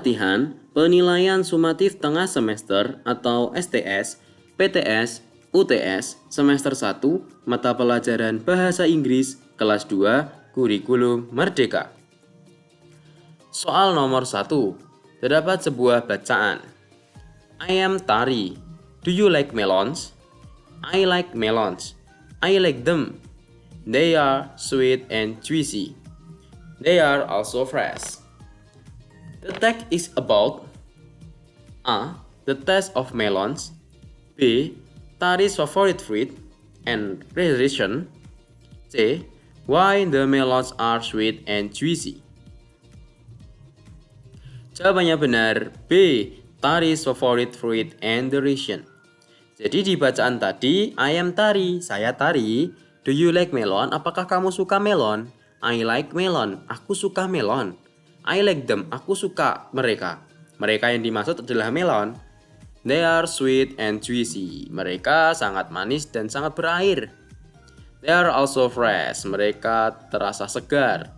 Latihan penilaian sumatif tengah semester atau STS, PTS, UTS semester 1 mata pelajaran Bahasa Inggris kelas 2 kurikulum Merdeka. Soal nomor 1. Terdapat sebuah bacaan. I am Tari. Do you like melons? I like melons. I like them. They are sweet and juicy. They are also fresh. The text is about A. The taste of melons. B. Tari's favorite fruit and reason. C. Why the melons are sweet and juicy. Jawabannya benar B. Tari's favorite fruit and the reason. Jadi di bacaan tadi, I am Tari, saya Tari. Do you like melon? Apakah kamu suka melon? I like melon, aku suka melon. I like them, aku suka mereka. Mereka yang dimaksud adalah melon. They are sweet and juicy. Mereka sangat manis dan sangat berair. They are also fresh. Mereka terasa segar.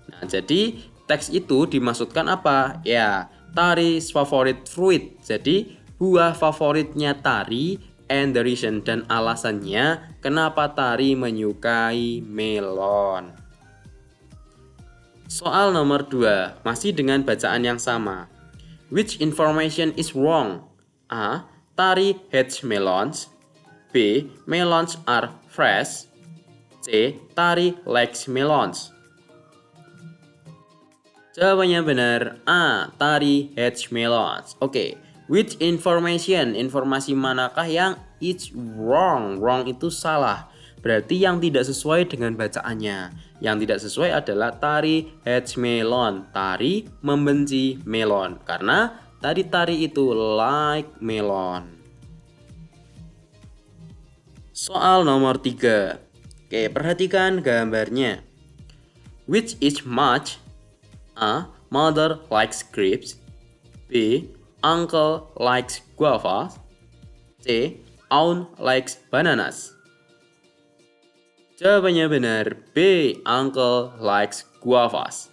Nah, jadi teks itu dimaksudkan apa? Ya, Tari's favorite fruit. Jadi buah favoritnya Tari and the reason, dan alasannya kenapa Tari menyukai melon. Soal nomor 2, masih dengan bacaan yang sama. Which information is wrong? A. Tari hates melons. B. Melons are fresh. C. Tari likes melons. Jawabannya benar A. Tari hates melons. Oke, which information? Informasi manakah yang is wrong? Wrong itu salah. Berarti yang tidak sesuai dengan bacaannya. Yang tidak sesuai adalah Tari hates melon. Tari membenci melon. Karena tadi Tari itu like melon. Soal nomor 3. Oke, perhatikan gambarnya. Which is much? A. Mother likes grapes. B. Uncle likes guavas. C. Aunt likes bananas. Jawabannya benar B. Uncle likes guavas.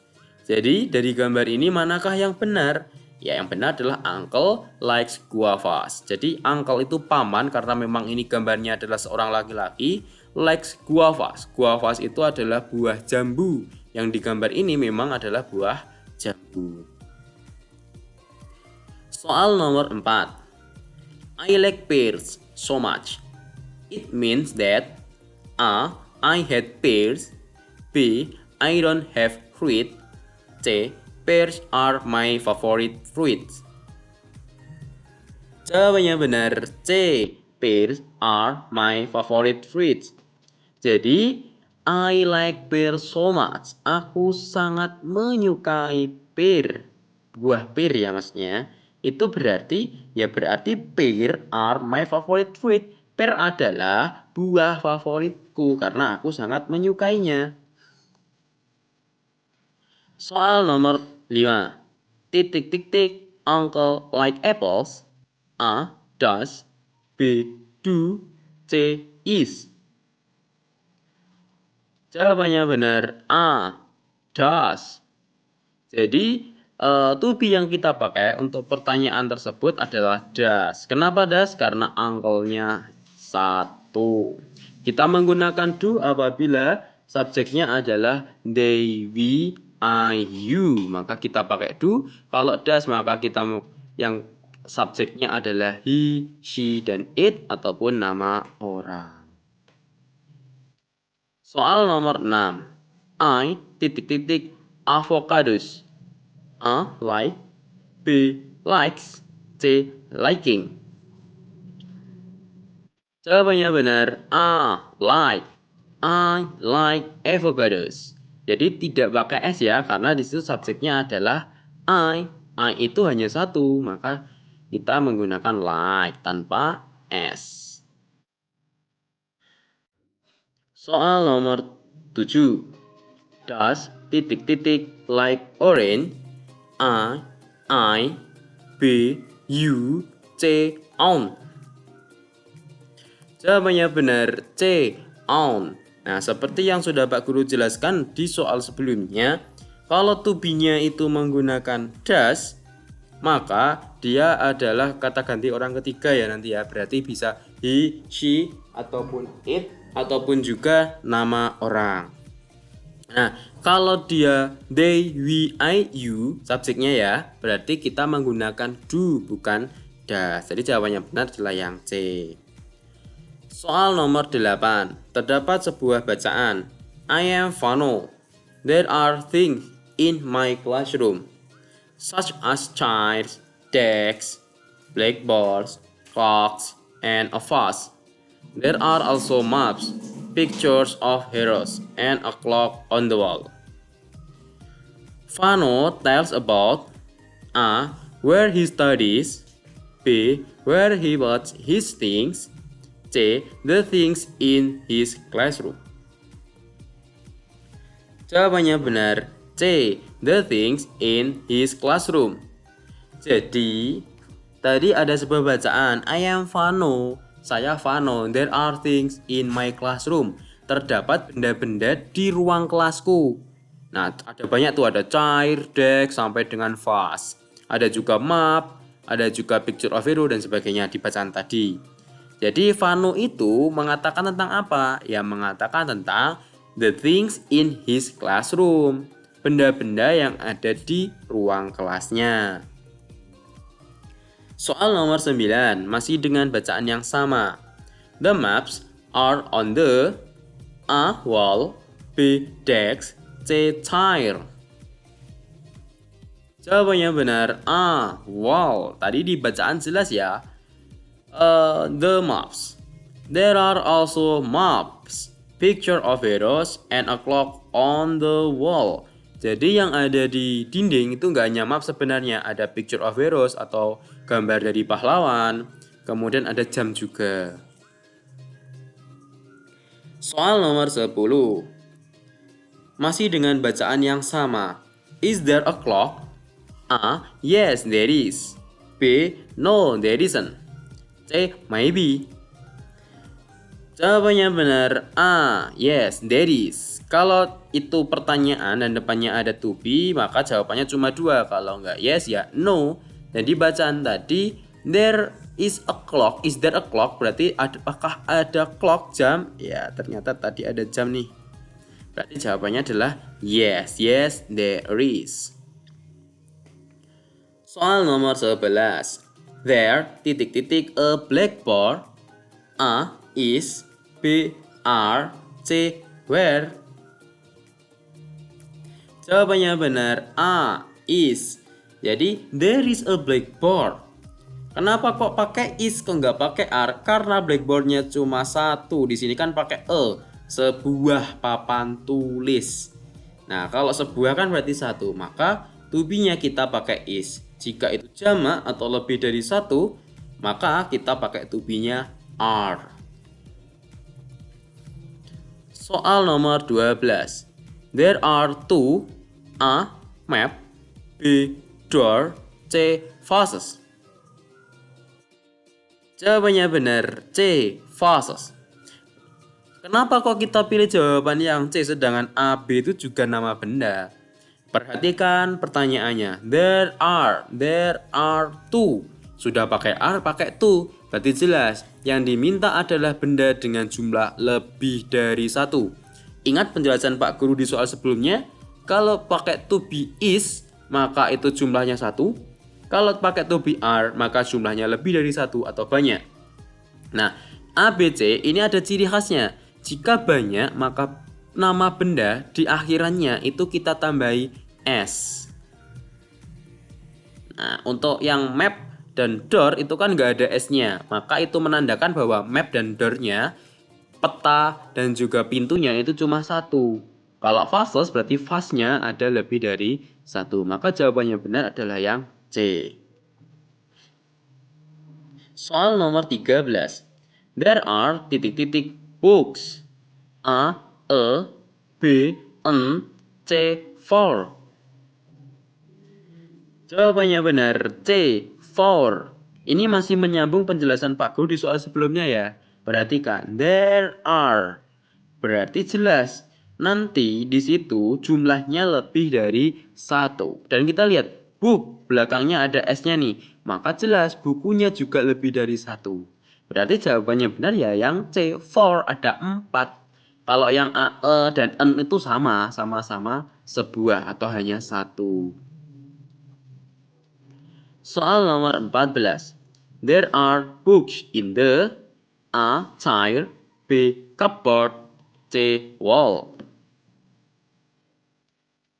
Jadi dari gambar ini manakah yang benar? Ya, yang benar adalah uncle likes guavas. Jadi uncle itu paman karena memang ini gambarnya adalah seorang laki-laki. Likes guavas. Guavas itu adalah buah jambu. Yang di gambar ini memang adalah buah jambu. Soal nomor 4. I like pears so much. It means that A. I hate pears. B. I don't have fruit. C. Pears are my favorite fruits. Jawabannya benar C. Pears are my favorite fruits. Jadi I like pears so much. Aku sangat menyukai pear. Buah pear ya maksudnya. Itu berarti pear are my favorite fruit. Pear adalah buah favoritku karena aku sangat menyukainya. Soal nomor 5. Uncle like apples. A. Does. B. Do. C. Is. Jawabannya benar A. Does. Jadi to be yang kita pakai untuk pertanyaan tersebut adalah does. Kenapa does? Karena uncle-nya 1. Kita menggunakan do apabila subjeknya adalah they, we, I, you. Maka kita pakai do. Kalau does maka kita yang subjeknya adalah he, she, dan it ataupun nama orang. Soal nomor 6. I avocados. A. Like. B. Likes. C. Liking. Jawabannya benar A. Like. I like avocados. Jadi tidak pakai S ya, karena disitu subjeknya adalah I. I itu hanya 1, maka kita menggunakan like tanpa S. Soal nomor 7. Does like orange? A. I. B. You. C. Aunt. Jawabannya benar C. Aunt. Nah, seperti yang sudah Pak Guru jelaskan di soal sebelumnya, kalau to be-nya itu menggunakan does, maka dia adalah kata ganti orang ketiga ya nanti ya. Berarti bisa he, she, ataupun it, ataupun juga nama orang. Nah, kalau dia they, we, I, you subjeknya ya, berarti kita menggunakan do bukan does. Jadi jawabannya benar adalah yang C. Soal nomor 8. Terdapat sebuah bacaan. I am Vano. There are things in my classroom, such as chairs, desks, blackboards, clocks, and a vase. There are also maps, pictures of heroes, and a clock on the wall. Vano tells about A. Where he studies, B. Where he puts his things, C. The things in his classroom. Jawabannya benar, C. The things in his classroom. Jadi, tadi ada sebuah bacaan, I am Vano. Saya Vano. There are things in my classroom. Terdapat benda-benda di ruang kelasku. Nah, ada banyak tuh, ada chair, desk, sampai dengan vase. Ada juga map, ada juga picture of hero dan sebagainya di bacaan tadi. Jadi Vano itu mengatakan tentang apa? Ya mengatakan tentang the things in his classroom. Benda-benda yang ada di ruang kelasnya. Soal nomor 9 masih dengan bacaan yang sama. The maps are on the A. wall, B. desk, C. chair. Jawabannya benar, A. wall. Tadi di bacaan jelas ya. The maps. There are also maps, picture of heroes, and a clock on the wall. Jadi yang ada di dinding itu nggak hanya map sebenarnya, ada picture of heroes atau gambar dari pahlawan, kemudian ada jam juga. Soal nomor 10. Masih dengan bacaan yang sama. Is there a clock? A. Yes, there is. B. No, there isn't. C. Maybe. Jawabannya benar, A. Yes, there is. Kalau itu pertanyaan dan depannya ada to be, maka jawabannya cuma 2. Kalau nggak yes ya no. Dan di bacaan tadi, there is a clock. Is there a clock? Berarti apakah ada clock, jam? Ya, ternyata tadi ada jam nih. Berarti jawabannya adalah yes, yes, there is. Soal nomor 11. There, a blackboard. A. Is. B. Are. C. Where. Jawabannya benar, A. Is. Jadi, there is a blackboard. Kenapa kok pakai is, kok nggak pakai are? Karena blackboardnya cuma satu. Di sini kan pakai sebuah papan tulis. Nah, kalau sebuah kan berarti satu, maka to be-nya kita pakai is. Jika itu jamak atau lebih dari satu, maka kita pakai to be-nya are. Soal nomor 12. There are two. A. Map. B. Door. C. Vases. Jawabannya benar, C. Vases. Kenapa kok kita pilih jawaban yang C sedangkan A, B itu juga nama benda? Perhatikan pertanyaannya. There are two. Sudah pakai are, pakai two. Berarti jelas yang diminta adalah benda dengan jumlah lebih dari satu. Ingat penjelasan Pak Guru di soal sebelumnya? Kalau pakai to be is, maka itu jumlahnya satu. Kalau pakai to be are, maka jumlahnya lebih dari satu atau banyak. Nah, A, B, C ini ada ciri khasnya. Jika banyak, maka nama benda di akhirannya itu kita tambahi S. Nah, untuk yang map dan door itu kan nggak ada S-nya. Maka itu menandakan bahwa map dan door-nya, peta dan juga pintunya itu cuma satu. Kalau vases berarti vase-nya ada lebih dari satu. Maka jawabannya benar adalah yang C. Soal nomor 13. There are books. A, B, N, C, 4. Jawabannya benar, C, 4. Ini masih menyambung penjelasan Pak Guru di soal sebelumnya ya. Perhatikan, there are. Berarti jelas nanti di situ jumlahnya lebih dari satu. Dan kita lihat book, belakangnya ada S-nya nih. Maka jelas bukunya juga lebih dari 1. Berarti jawabannya benar ya yang C, 4, ada 4. Kalau yang A, E, dan N itu sama-sama sebuah atau hanya 1. Soal nomor 14. There are books in the A. Chair, B. Cupboard, C. Wall.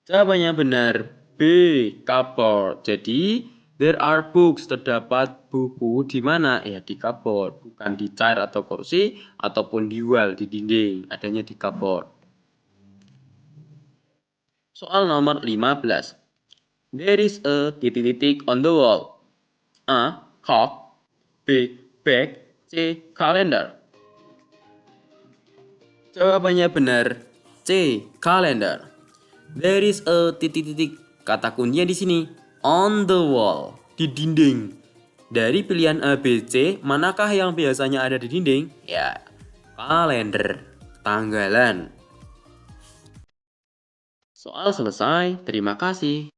Jawabannya benar, B. Cupboard. Jadi, there are books, terdapat buku di mana? Ya, di cupboard. Bukan di chair atau kursi, ataupun di wall, di dinding. Adanya di cupboard. Soal nomor 15. There is a titik-titik on the wall. A. Clock, B. Bag, C. Calendar. Jawabannya benar, C. Calendar. There is a titik-titik. Kata kuncinya di sini. On the wall, di dinding. Dari pilihan A, B, C, manakah yang biasanya ada di dinding? Ya, kalender, tanggalan. Soal selesai. Terima kasih.